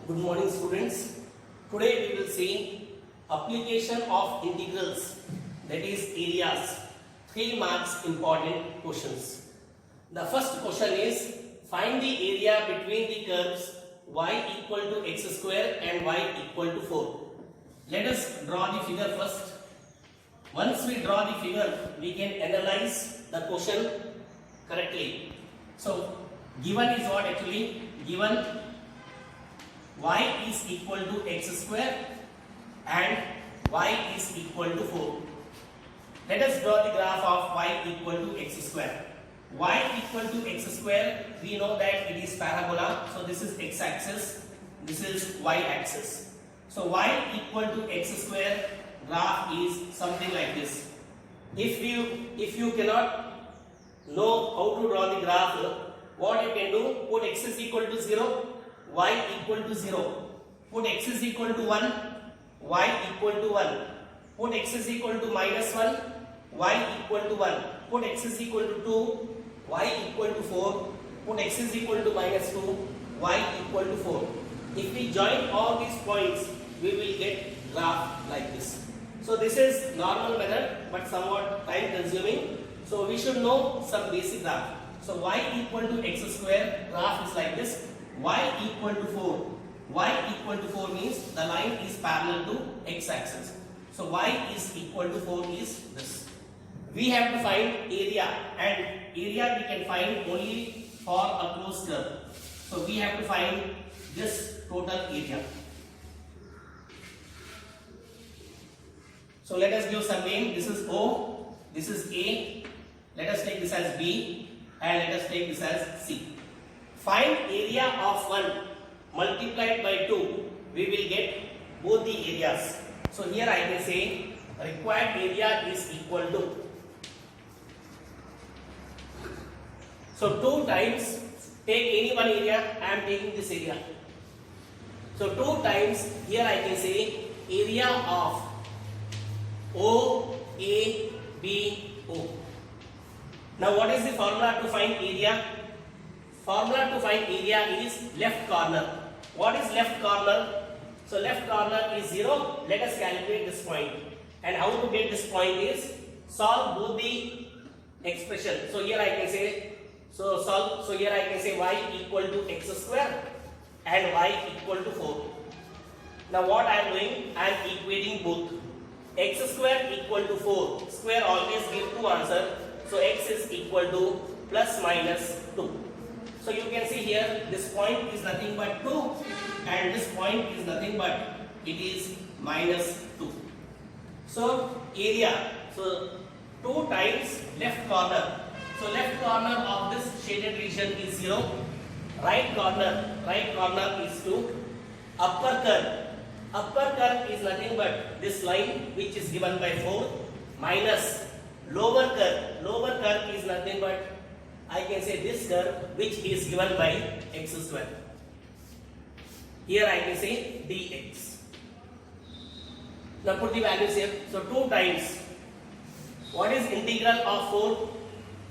Good morning students. Today we will see application of integrals, that is areas. 3 marks important questions. The first question is find the area between the curves y equal to x square and y equal to 4. Let us draw the figure first. Once we draw the figure, we can analyze the question correctly. So given is what actually? Given y is equal to x square and y is equal to 4. Let us draw the graph of y equal to x square. Y equal to x square, we know that it is parabola. So this is x axis, this is y axis. So y equal to x square graph is something like this. If you cannot know how to draw the graph, what you can do, put x is equal to 0, y equal to 0, put x is equal to 1, y equal to 1, put x is equal to minus 1, y equal to 1, put x is equal to 2, y equal to 4, put x is equal to minus 2, y equal to 4. If we join all these points, we will get graph like this. So this is normal method but somewhat time consuming. So we should know some basic graph. So y equal to x square graph is like this. Y equal to 4. Y equal to 4 means the line is parallel to x axis. So y is equal to 4 is this. We have to find area, and area we can find only for a closed curve. So we have to find this total area. So let us give some name. This is O, this is A. Let us take this as B and let us take this as C. Find area of 1 multiplied by 2, we will get both the areas. So here I can say required area is equal to. So 2 times, take any one area, I am taking this area. So 2 times, here I can say area of O, A, B, O. Now what is the formula to find area? Formula to find area is left corner. What is left corner? So left corner is 0. Let us calculate this point. And how to get this point is solve both the expression. So here I can say, so here I can say y equal to x square and y equal to 4. Now what I am doing? I am equating both. X square equal to 4. Square always give 2 answer. So x is equal to plus minus 2. So you can see here this point is nothing but 2 and this point is nothing but it is minus 2. So area, so 2 times left corner. So left corner of this shaded region is 0. Right corner is 2. Upper curve is nothing but this line which is given by 4 minus lower curve is nothing but I can say this curve which is given by x square. Here I can say dx. Now put the values here. So 2 times. What is integral of 4?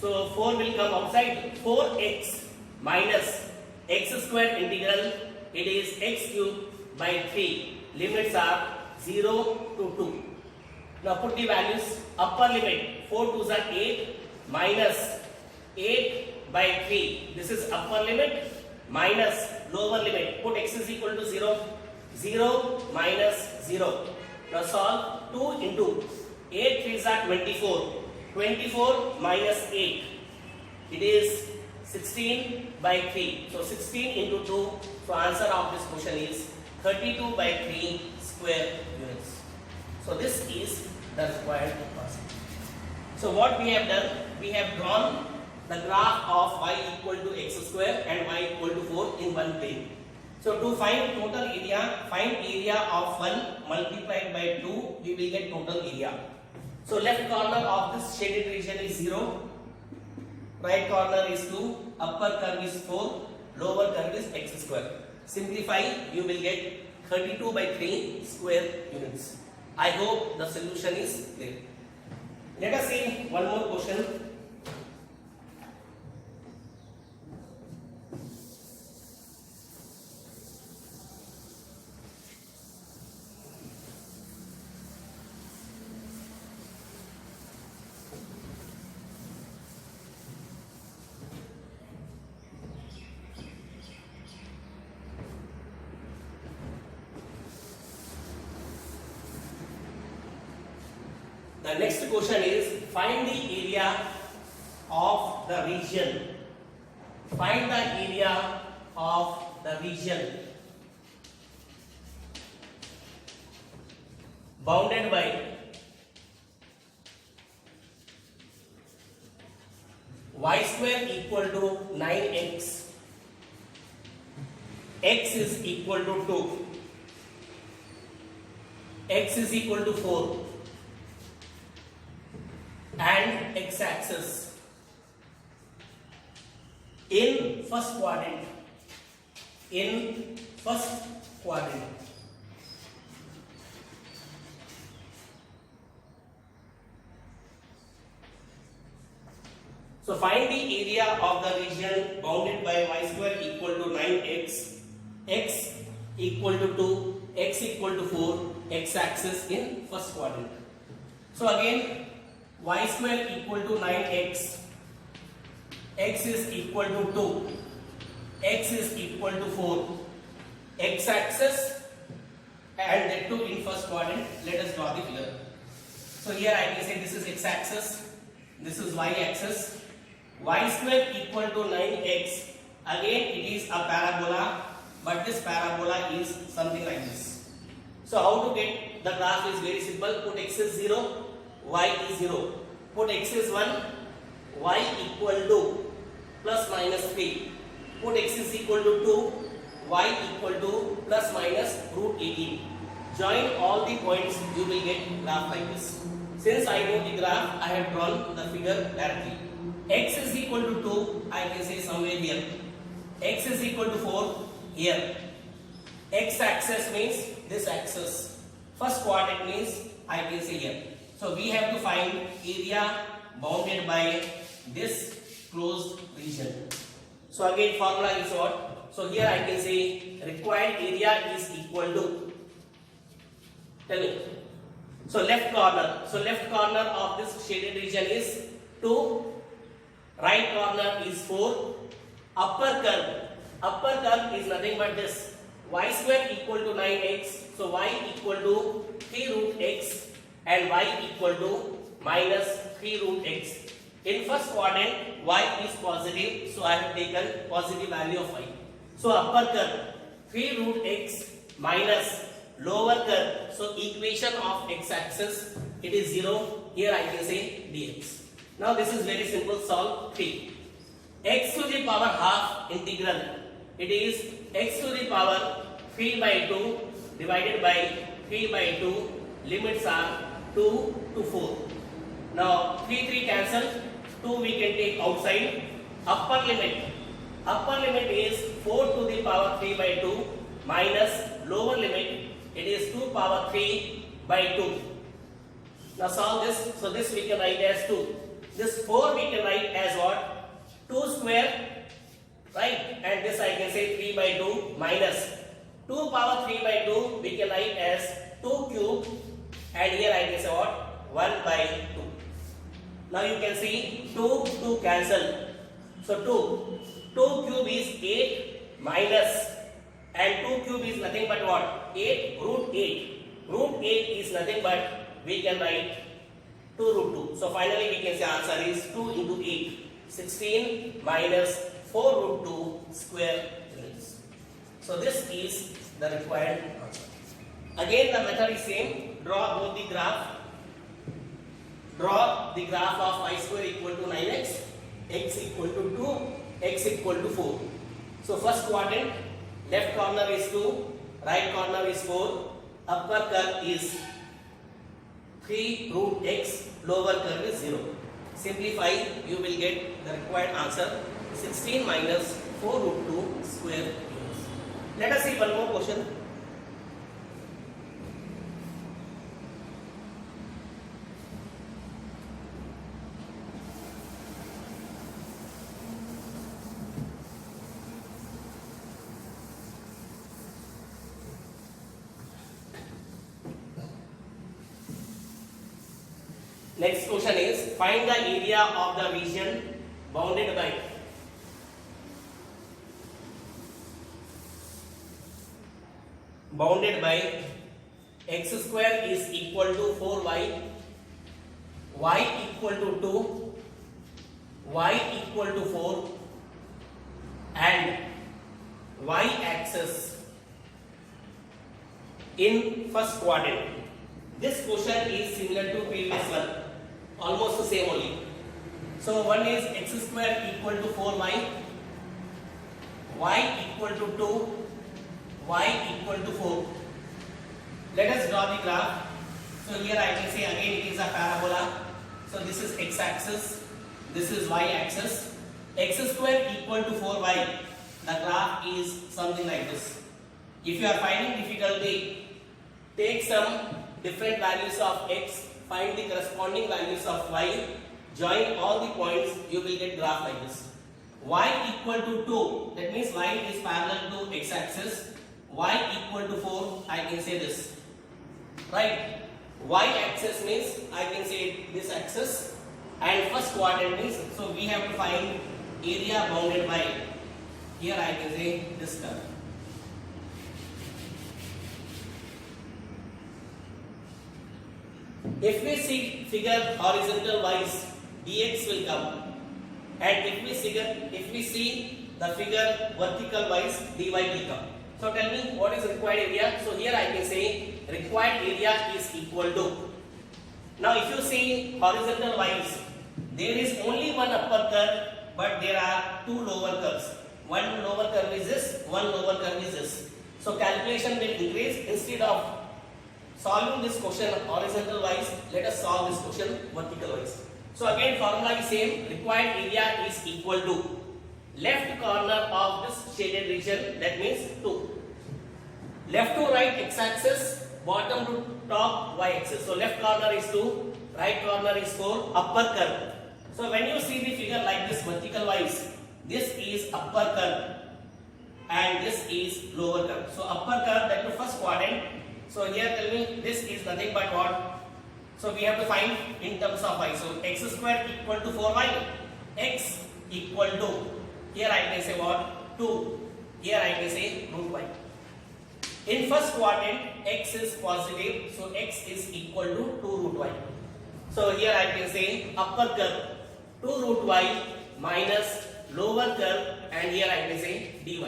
So 4 will come outside. 4x minus x square integral. It is x cube by 3. Limits are 0 to 2. Now put the values. Upper limit 4 2s are 8 minus 8 by 3. This is upper limit minus lower limit. Put x is equal to 0. 0 minus 0. Now solve 2 into 8 3s are 24. 24 minus 8. It is 16 by 3. So 16 into 2. So answer of this question is 32 by 3 square units. So this is the required process. So what we have done? We have drawn the graph of y equal to x square and y equal to 4 in one plane. So to find total area, find area of 1 multiplied by 2, we will get total area. So left corner of this shaded region is 0, right corner is 2, upper curve is 4, lower curve is x square. Simplify, you will get 32 by 3 square units. I hope the solution is clear. Let us see one more question. The next question is find the area of the region. Find the area of the region bounded by y square equal to 9x, x is equal to 2, x is equal to 4, and x axis in first quadrant. In first quadrant. So find the area of the region bounded by y square equal to 9x, x equal to 2, x equal to 4, x axis in first quadrant. So again, y square equal to 9x, x is equal to 2, x is equal to 4, x axis, and that too in first quadrant. Let us draw the figure. So here I can say this is x axis, this is y axis. Y square equal to 9x, again it is a parabola, but this parabola is something like this. So how to get the graph is very simple. Put x is 0, y is 0. Put x is 1, y equal to plus minus 3. Put x is equal to 2, y equal to plus minus root 18. Join all the points, you will get graph like this. Since I know the graph, I have drawn the figure directly. X is equal to 2, I can say somewhere here. X is equal to 4, here. X axis means this axis. First quadrant means I can say here. So we have to find area bounded by this closed region. So again formula is what? So here I can say required area is equal to, tell me. So left corner. So left corner of this shaded region is 2. Right corner is 4. Upper curve is nothing but this. Y square equal to 9x. So y equal to 3 root x and y equal to minus 3 root x. In first quadrant, y is positive. So I have taken positive value of y. So upper curve 3 root x minus lower curve. So equation of x axis, it is 0. Here I can say dx. Now this is very simple. Solve 3. X to the power half integral. It is x to the power 3 by 2 divided by 3 by 2. Limits are 2 to 4. Now 3 cancel. 2 we can take outside. Upper limit is 4 to the power 3 by 2 minus lower limit. It is 2 power 3 by 2. Now solve this. So this we can write as 2. This 4 we can write as what? 2 square, right? And this I can say 3 by 2 minus 2 power 3 by 2 we can write as 2 cube, and here I can say what? 1 by 2. Now you can see 2 cancel. So 2 cube is 8 minus, and 2 cube is nothing but what? 8 root 8. Root 8 is nothing but we can write 2 root 2. So finally we can say answer is 2 into 8. 16 minus 4 root 2 square units. So this is the required answer. Again the method is same. Draw both the graph. Draw the graph of y square equal to 9x, x equal to 2, x equal to 4. So first quadrant, left corner is 2, right corner is 4, upper curve is 3 root x, lower curve is 0. Simplify, you will get the required answer 16 minus 4 root 2 square units. Let us see one more question. Next question is find the area of the region bounded by x square is equal to 4y y equal to 2, y equal to 4 and y axis in first quadrant. This question is similar to previous one, almost the same only. So one is x square equal to 4y, y equal to 2, y equal to 4. Let us draw the graph. So here I can say again it is a parabola. So this is x axis, this is y axis. X square equal to 4y. The graph is something like this. If you are finding difficulty, take some different values of x, find the corresponding values of y, join all the points, you will get graph like this. Y equal to 2, that means line is parallel to x axis. Y equal to 4, I can say this. Right? Y axis means I can say this axis, and first quadrant means, so we have to find area bounded by, here I can say this curve. If we see figure horizontal wise, dx will come, and if we see the figure vertical wise, dy will come. So tell me what is required area. So here I can say required area is equal to. Now if you see horizontal wise, there is only one upper curve, but there are two lower curves. One lower curve is this, one lower curve is this. So calculation will increase. Instead of solving this question horizontal wise, let us solve this question vertical wise. So again formula is same. Required area is equal to left corner of this shaded region, that means 2. Left to right x axis, bottom to top y axis. So left corner is 2, right corner is 4, upper curve. So when you see the figure like this vertical wise, this is upper curve and this is lower curve. So upper curve, that to first quadrant. So here tell me this is nothing but what? So we have to find in terms of y. So x square equal to 4y, x equal to, here I can say what? 2. Here I can say root y. In first quadrant, x is positive, so x is equal to 2 root y. So here I can say upper curve 2 root y minus lower curve, and here I can say dy.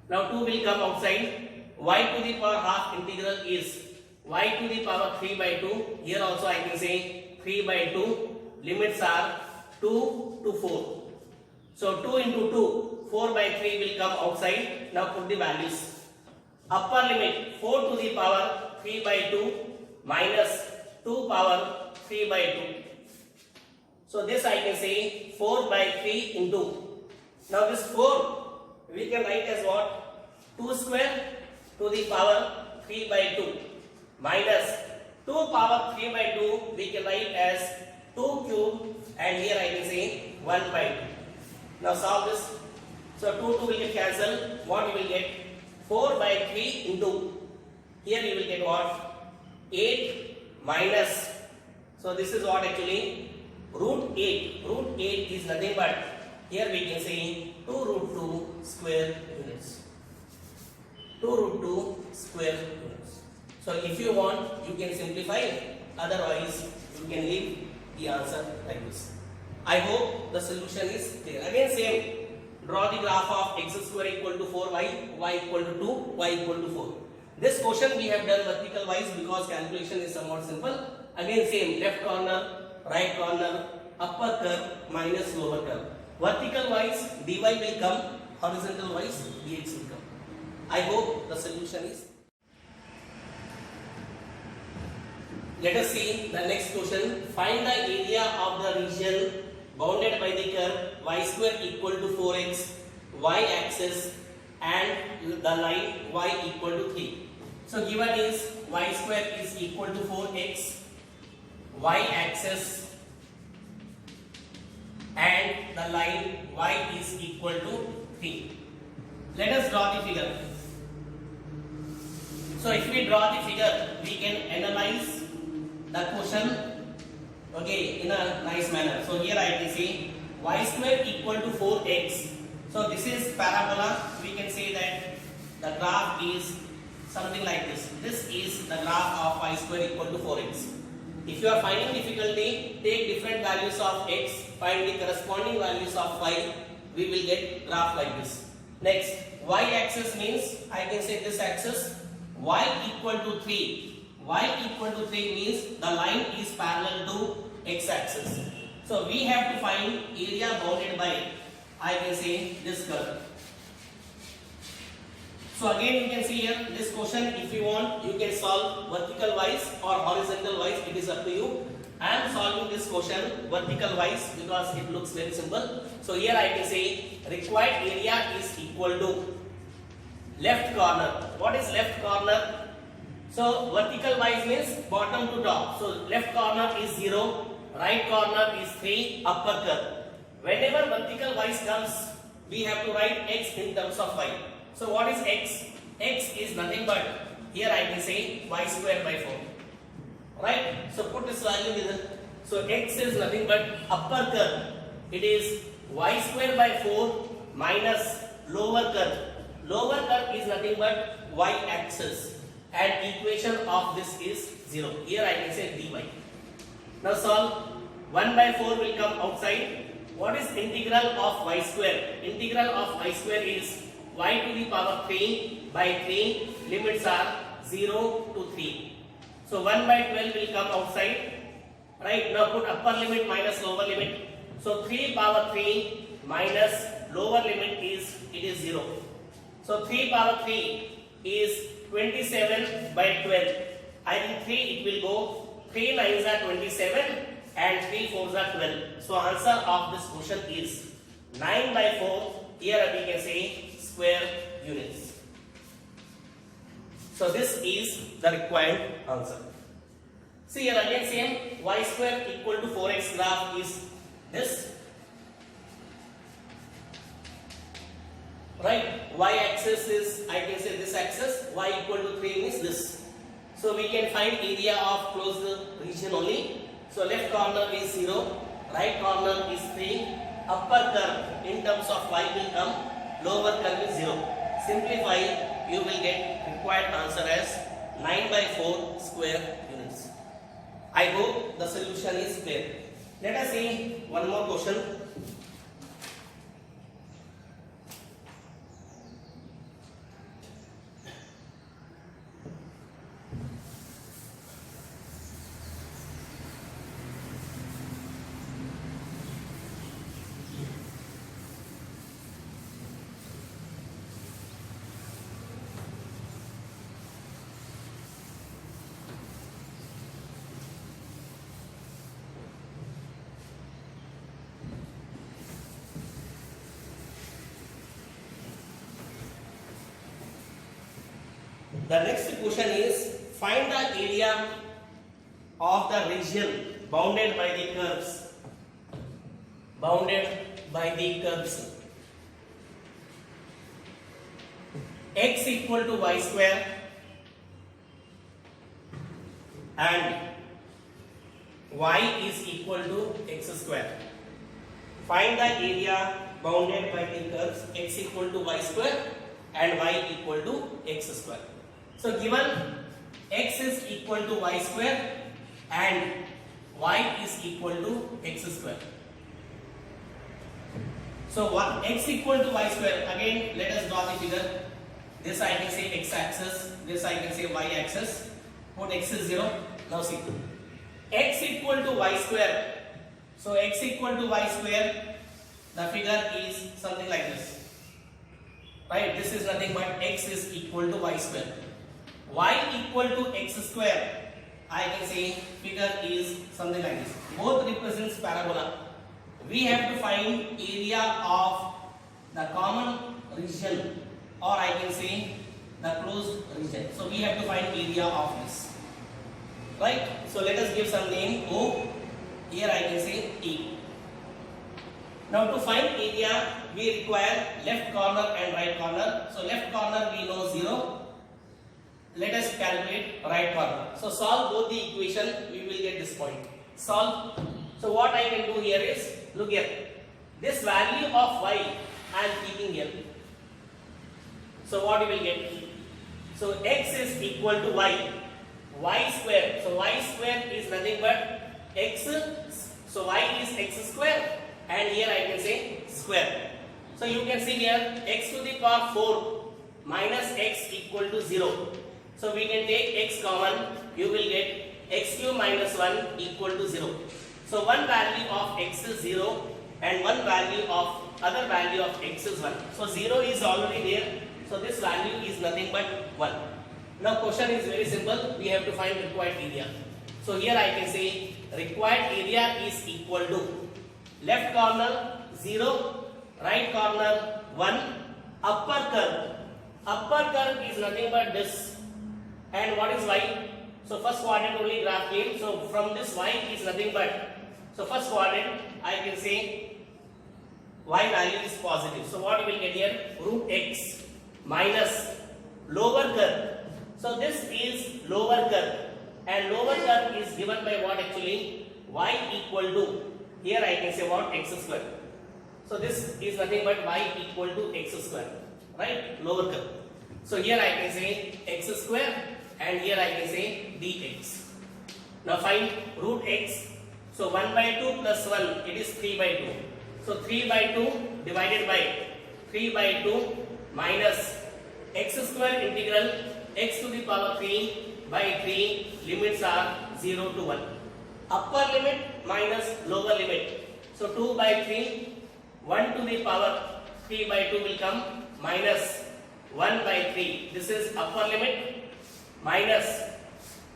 Now 2 will come outside. Y to the power half integral is y to the power 3 by 2. Here also I can say 3 by 2. Limits are 2 to 4. So 2 into 2, 4 by 3 will come outside. Now put the values. Upper limit 4 to the power 3 by 2 minus 2 power 3 by 2. So this I can say 4 by 3 into. Now this 4 we can write as what? 2 square to the power 3 by 2 minus 2 power 3 by 2 we can write as 2 cube, and here I can say 1 by 2. Now solve this. So 2 will get cancelled. What you will get? 4 by 3 into. Here you will get what? 8 minus. So this is what actually? Root 8. Root 8 is nothing but, here we can say 2 root 2 square units. 2 root 2 square units. So if you want, you can simplify. Otherwise, you can leave the answer like this. I hope the solution is clear. Again same. Draw the graph of x square equal to 4y, y equal to 2, y equal to 4. This question we have done vertical wise because calculation is somewhat simple. Again same. Left corner, right corner, upper curve minus lower curve. Vertical wise, dy will come. Horizontal wise, dx will come. I hope the solution is. Let us see the next question. Find the area of the region bounded by the curve y square equal to 4x, y axis, and the line y equal to 3. So given is y square is equal to 4x, y axis, and the line y is equal to 3. Let us draw the figure. So if we draw the figure, we can analyze the question in a nice manner. So here I can say y square equal to 4x. So this is parabola. We can say that the graph is something like this. This is the graph of y square equal to 4x. If you are finding difficulty, take different values of x, find the corresponding values of y, we will get graph like this. Next, y axis means I can say this axis, y equal to 3. Y equal to 3 means the line is parallel to x axis. So we have to find area bounded by, I can say, this curve. So again you can see here this question, if you want you can solve vertical wise or horizontal wise, it is up to you. I am solving this question vertical wise because it looks very simple. So here I can say required area is equal to left corner. What is left corner? So vertical wise means bottom to top. So left corner is 0, right corner is 3, upper curve. Whenever vertical wise comes, we have to write x in terms of y. So what is x? X is nothing but, here I can say y square by 4. Right? So put this value in. So x is nothing but upper curve. It is y square by 4 minus lower curve. Lower curve is nothing but y axis. And equation of this is 0. Here I can say dy. Now solve. 1 by 4 will come outside. What is integral of y square? Integral of y square is y to the power 3 by 3, limits are 0 to 3. So 1 by 12 will come outside. Right, now put upper limit minus lower limit. So 3 power 3 minus lower limit is, it is 0. So 3 power 3 is 27 by 12. I think 3 it will go. 3 9s are 27 and 3 4s are 12. So answer of this question is 9 by 4. Here we can say square units. So this is the required answer. See here again same, y square equal to 4x graph is this. Right, y axis is, I can say this axis, y equal to 3 means this. So we can find area of closed region only. So left corner is 0, right corner is 3, upper curve in terms of y will come, lower curve is 0. Simplify, you will get required answer as 9 by 4 square units. I hope the solution is clear. Let us see one more question. The next question is, find the area of the region bounded by the curves. Bounded by the curves. X equal to y square and y is equal to x square. Find the area bounded by the curves x equal to y square and y equal to x square. So given x is equal to y square and y is equal to x square. So what x equal to y square, again let us draw the figure. This I can say x axis, this I can say y axis. Put x is 0. Now see, x equal to y square. So x equal to y square, the figure is something like this. Right, this is nothing but x is equal to y square. Y equal to x square, I can say figure is something like this. Both represents parabola. We have to find area of the common region, or I can say the closed region. So we have to find area of this. Right? So let us give some name O. Here I can say T. Now to find area, we require left corner and right corner. So left corner we know 0. Let us calculate right corner. So solve both the equation, we will get this point. Solve. So what I can do here is, look here. This value of y I am keeping here. So what you will get? So x is equal to y. y square. So y square is nothing but x. So y is x square, and here I can say square. So you can see here x to the power 4 minus x equal to 0. So we can take x common. You will get x cube minus 1 equal to 0. So one value of x is 0 and one value of other value of x is 1. So 0 is already there. So this value is nothing but 1. Now question is very simple. We have to find required area. So here I can say required area is equal to left corner 0, right corner 1, upper curve. Upper curve is nothing but this. And what is y? So first quadrant only graph came. So from this y is nothing but. So first quadrant I can say y value is positive. So what we will get here? Root x minus lower curve. So this is lower curve. And lower curve is given by what actually? Y equal to. Here I can say what? X square. So this is nothing but y equal to x square. Right? Lower curve. So here I can say x square and here I can say dx. Now find root x. So 1 by 2 plus 1, it is 3 by 2. So 3 by 2 divided by 3 by 2 minus x square integral x to the power 3 by 3, limits are 0 to 1. Upper limit minus lower limit. So 2 by 3, 1 to the power 3 by 2 will come minus 1 by 3. This is upper limit minus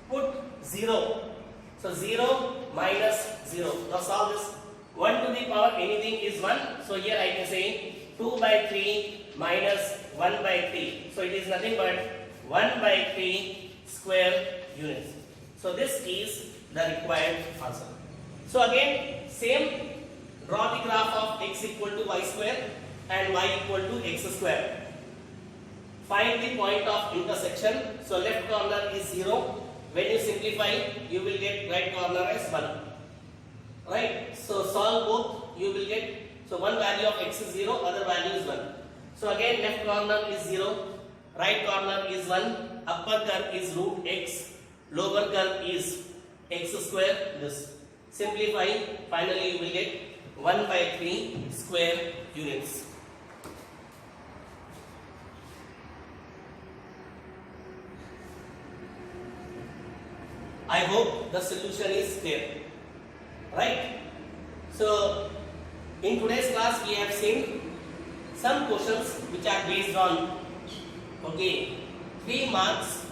put 0. So 0 minus 0. Now solve this. 1 to the power anything is 1. So here I can say 2 by 3 minus 1 by 3. So it is nothing but 1 by 3 square units. So this is the required answer. So again same, draw the graph of x equal to y square and y equal to x square. Find the point of intersection. So left corner is 0. When you simplify, you will get right corner as 1. Right? So solve both, you will get, so one value of x is 0, other value is 1. So again left corner is 0, right corner is 1, upper curve is root x, lower curve is x square, this. Simplify, finally you will get 1 by 3 square units. I hope the solution is clear. Right? So, in today's class we have seen some questions which are based on 3 marks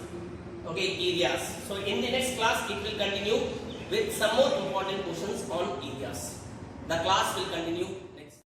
areas. So, in the next class it will continue with some more important questions on areas. The class will continue